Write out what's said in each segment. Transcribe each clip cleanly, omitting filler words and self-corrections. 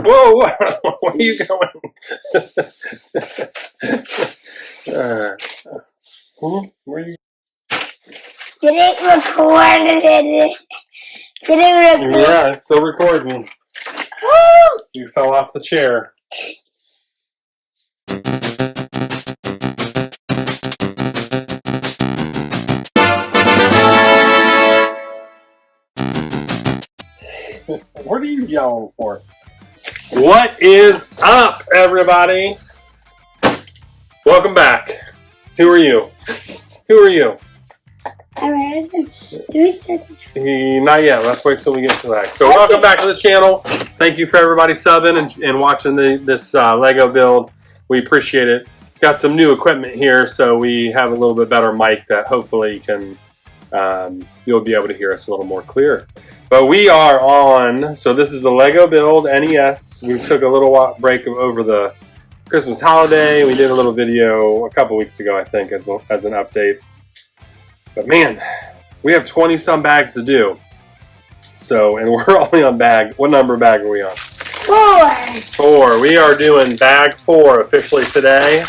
Whoa, where are you going? Where are you? Did it record? Did it record? Yeah, it's still recording. You fell off the chair. What are you yelling for? What is up, everybody? Welcome back. Who are you? Who are you? I'm ready. Do we set Not yet. Let's wait till we get to that. So welcome back to the channel. Thank you for everybody subbing and watching this Lego build. We appreciate it. Got some new equipment here, so we have a little bit better mic that hopefully can you'll be able to hear us a little more clear. But we are on. So this is the Lego build NES. We took a little break over the Christmas holiday. We did a little video a couple weeks ago, I think, as an update. But man, we have 20 some bags to do. So, and we're only on bag. What number bag are we on? 4. 4. We are doing bag 4 officially today.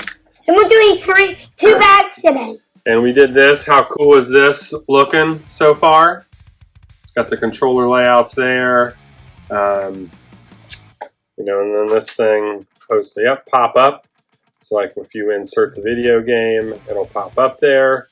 And we're doing 2 bags today. And we did this. How cool is this looking so far? It's got the controller layouts there. And then this thing supposed to pop up. So like if you insert the video game, it'll pop up there.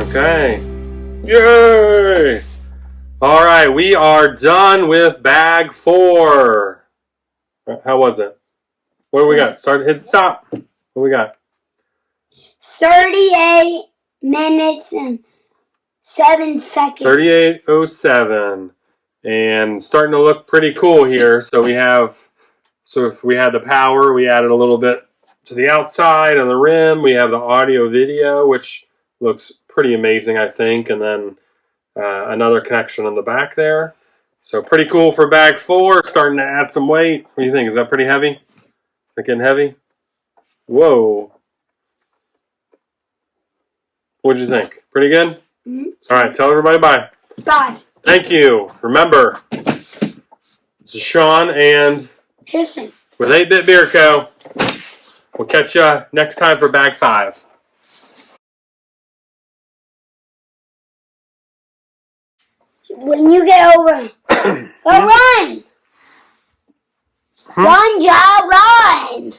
Okay. Yay! All right, we are done with bag 4. How was it? What do we got? Hit stop. What we got? 38 minutes and 7 seconds. 38:07, and starting to look pretty cool here. So if we had the power, we added a little bit to the outside of the rim. We have the audio video, which looks pretty amazing, I think, and then another connection on the back there. So pretty cool for bag 4. Starting to add some weight. What do you think? Is that pretty heavy? Is it getting heavy? Whoa. What'd you think? Pretty good? Mm-hmm. All right, tell everybody bye. Bye. Thank you. Remember, this is Sean and Listen. with 8-Bit Beer Co. We'll catch you next time for bag 5. When you get over, go run. Run, Joe, run.